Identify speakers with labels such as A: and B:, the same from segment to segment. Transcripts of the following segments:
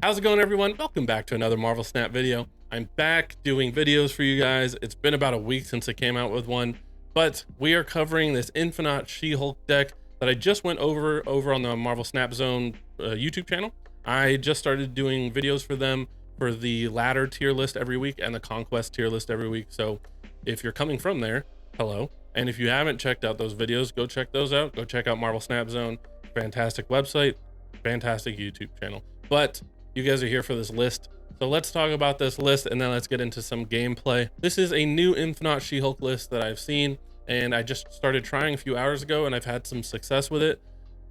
A: How's it going, everyone? Welcome back to another Marvel Snap video. I'm back doing videos for you guys. It's been about a week since I came out with one, but we are covering this Infinaut She-Hulk deck that I just went over on the Marvel Snap Zone YouTube channel. I just started doing videos for them for the ladder tier list every week and the conquest tier list every week. So if you're coming from there, hello. And if you haven't checked out those videos, go check those out. Go check out Marvel Snap Zone. Fantastic website, fantastic YouTube channel. But you guys are here for this list, so let's talk about this list and then let's get into some gameplay. This is a new Infinaut She-Hulk list that I've seen, and I just started trying a few hours ago and I've had some success with it.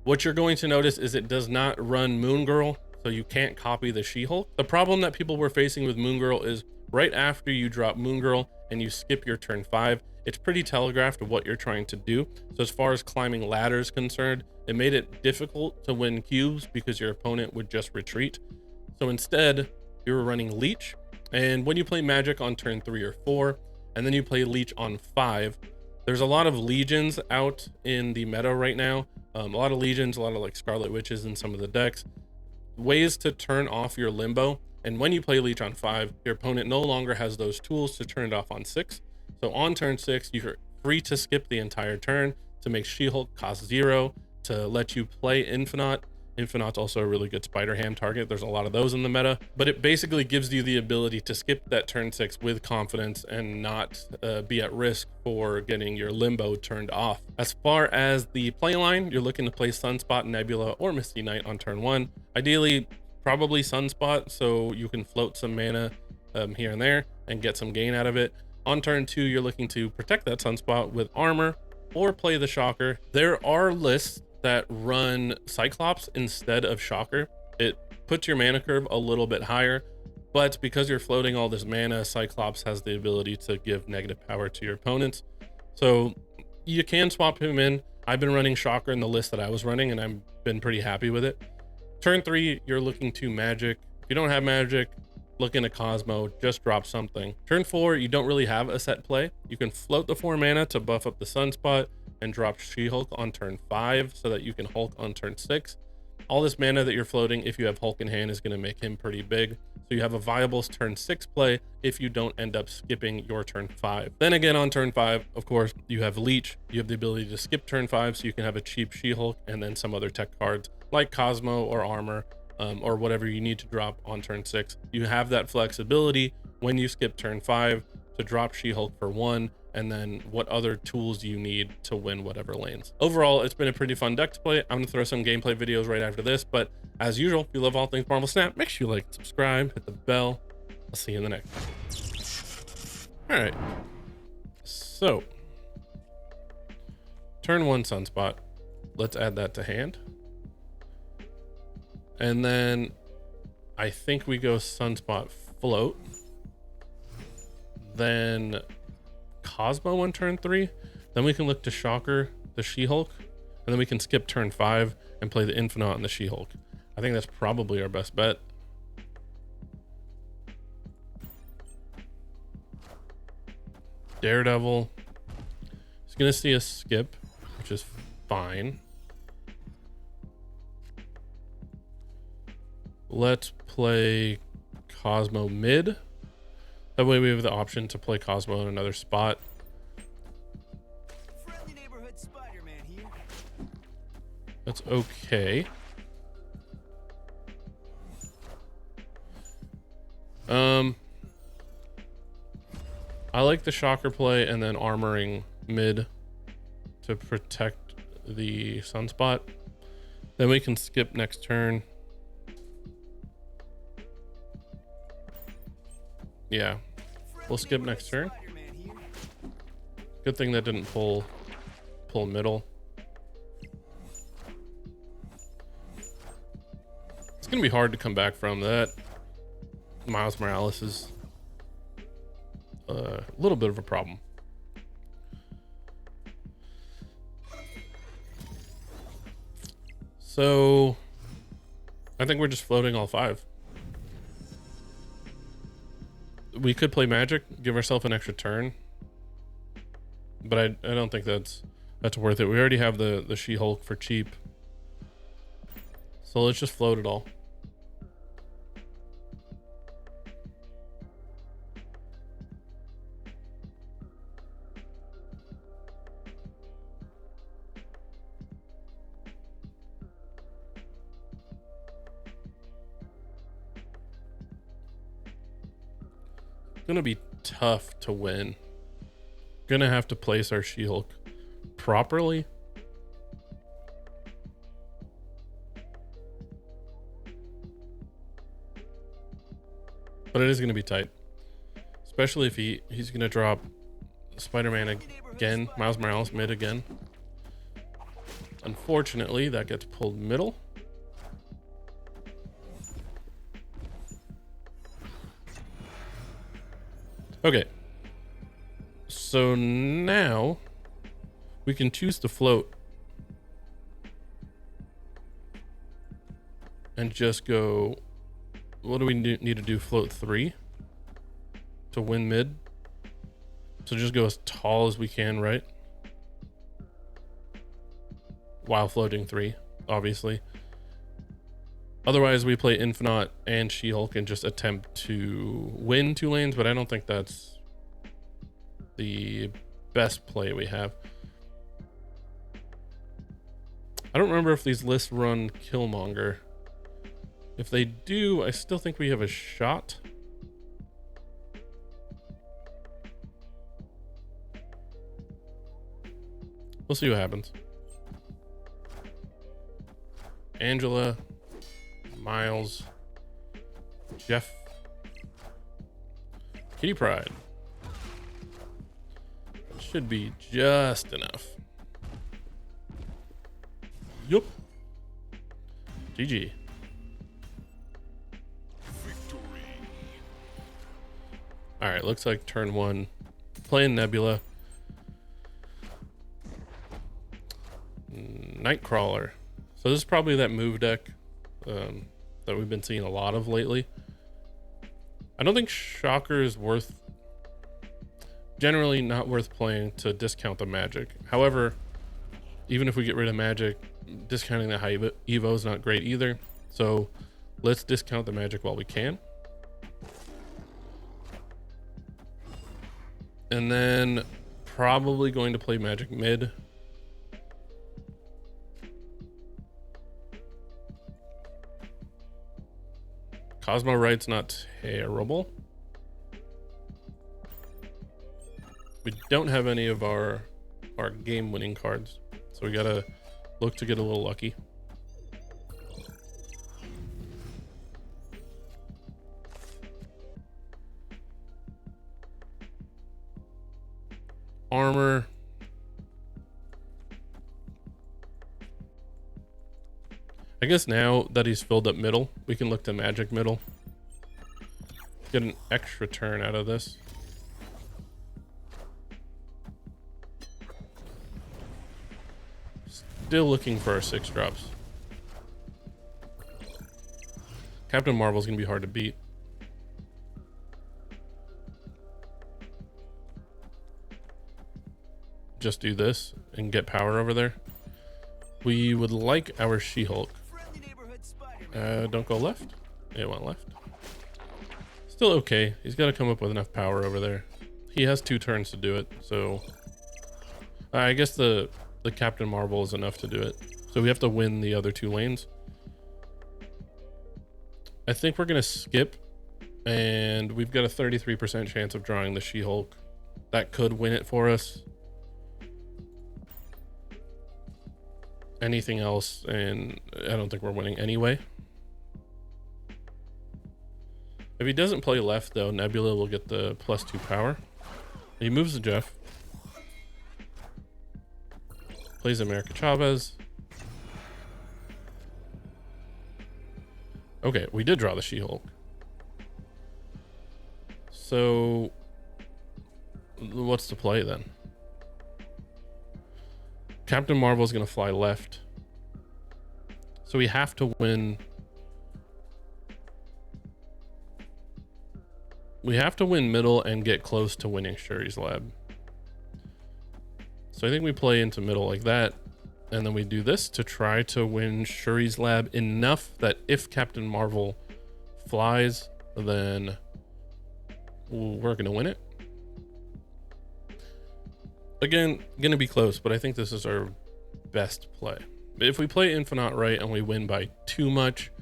A: What you're going to notice is it does not run Moon Girl, so you can't copy the She-Hulk. The problem that people were facing with Moon Girl is right after you drop Moon Girl and you skip your turn 5, it's pretty telegraphed what you're trying to do. So as far as climbing ladders concerned, it made it difficult to win cubes because your opponent would just retreat. So instead, you're running Leech, and when you play Magic on turn 3 or 4, and then you play Leech on 5, there's a lot of Legions out in the meta right now. A lot of Legions, a lot of like Scarlet Witches in some of the decks. Ways to turn off your Limbo, and when you play Leech on 5, your opponent no longer has those tools to turn it off on 6. So on turn 6, you're free to skip the entire turn to make She-Hulk cost 0, to let you play Infinaut. Infinaut's also a really good Spider Ham target. There's a lot of those in the meta, but it basically gives you the ability to skip that turn 6 with confidence and not be at risk for getting your Limbo turned off. As far as the play line, you're looking to play Sunspot, Nebula, or Misty Knight on turn 1. Ideally, probably Sunspot, so you can float some mana here and there and get some gain out of it. On turn 2, you're looking to protect that Sunspot with armor or play the Shocker. There are lists that run Cyclops instead of Shocker. It puts your mana curve a little bit higher, but because you're floating all this mana, Cyclops has the ability to give negative power to your opponents. So you can swap him in. I've been running Shocker in the list that I was running, and I've been pretty happy with it. Turn 3, you're looking to Magic. If you don't have Magic, look into Cosmo, just drop something. Turn 4, you don't really have a set play. You can float the 4 mana to buff up the Sunspot and drop She-Hulk on turn 5 so that you can Hulk on turn 6. All this mana that you're floating, if you have Hulk in hand, is going to make him pretty big. So you have a viable turn 6 play if you don't end up skipping your turn 5. Then again, on turn 5, of course, you have Leech. You have the ability to skip turn 5 so you can have a cheap She-Hulk and then some other tech cards like Cosmo or Armor, or whatever you need to drop on turn 6. You have that flexibility when you skip turn 5 to drop She-Hulk for 1, and then what other tools you need to win whatever lanes. Overall, it's been a pretty fun deck to play. I'm gonna throw some gameplay videos right after this, but as usual, if you love all things Marvel Snap, make sure you like, subscribe, hit the bell. I'll see you in the next. All right, so turn 1 Sunspot. Let's add that to hand. And then I think we go Sunspot float. Then Cosmo on turn 3. Then we can look to Shocker, the She-Hulk. And then we can skip turn 5 and play the Infinaut and the She-Hulk. I think that's probably our best bet. Daredevil is going to see a skip, which is fine. Let's play Cosmo mid. That way we have the option to play Cosmo in another spot.
B: Friendly neighborhood Spider-Man here.
A: That's okay. I like the Shocker play and then armoring mid to protect the Sunspot. Then we can skip next turn. Yeah, we'll skip next turn. Good thing that didn't pull middle. It's gonna be hard to come back from that. Miles Morales is a little bit of a problem. So I think we're just floating all 5. We could play Magic, give ourselves an extra turn, but I don't think that's worth it. We already have the She-Hulk for cheap, so let's just float it all. gonna be tough to win. Gonna have to place our She-Hulk properly. But it is gonna be tight. Especially if he's gonna drop Spider-Man again, Miles Morales mid again. Unfortunately, that gets pulled middle. Okay. So now we can choose to float and just go. What do we need to do? Float 3 to win mid. So just go as tall as we can, right? While floating 3, obviously. Otherwise, we play Infinaut and She-Hulk and just attempt to win 2 lanes, but I don't think that's the best play we have. I don't remember if these lists run Killmonger. If they do, I still think we have a shot. We'll see what happens. Angela, Miles, Jeff, Kitty Pryde. Should be just enough. Yup. GG. All right, looks like turn 1. Playing Nebula. Nightcrawler. So this is probably that move deck that we've been seeing a lot of lately. I don't think Shocker is generally not worth playing to discount the magic. However, even if we get rid of magic, discounting the high Evo is not great either. So let's discount the magic while we can. And then probably going to play magic mid. Cosmo Right's not terrible. We don't have any of our game winning cards, so we gotta look to get a little lucky. Armor. I guess now that he's filled up middle, we can look to magic middle. Get an extra turn out of this. Still looking for our 6 drops. Captain Marvel's gonna be hard to beat. Just do this and get power over there. We would like our She-Hulk. Don't go left. It went left. Still okay. He's got to come up with enough power over there. He has 2 turns to do it, so I guess the Captain Marvel is enough to do it. So we have to win the other 2 lanes. I think we're gonna skip, and we've got a 33% chance of drawing the She-Hulk. That could win it for us. Anything else, and I don't think we're winning anyway. If he doesn't play left, though, Nebula will get the +2 power. He moves to Jeff. Plays America Chavez. Okay, we did draw the She-Hulk. So, what's the play then? Captain Marvel is going to fly left. So we have to win. We have to win middle and get close to winning Shuri's lab. So I think we play into middle like that. And then we do this to try to win Shuri's lab enough that if Captain Marvel flies, then we're going to win it. Again, going to be close, but I think this is our best play. If we play Infinaut right and we win by too much,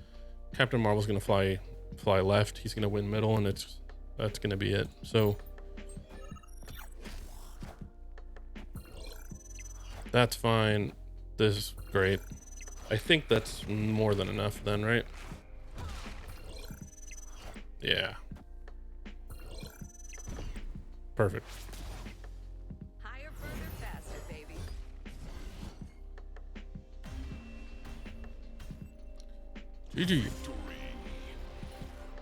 A: Captain Marvel's going to fly left. He's going to win middle, and it's That's gonna be it. So that's fine. This is great. I think that's more than enough then, right? Yeah. Perfect.
C: Higher, further, faster, baby.
A: GG.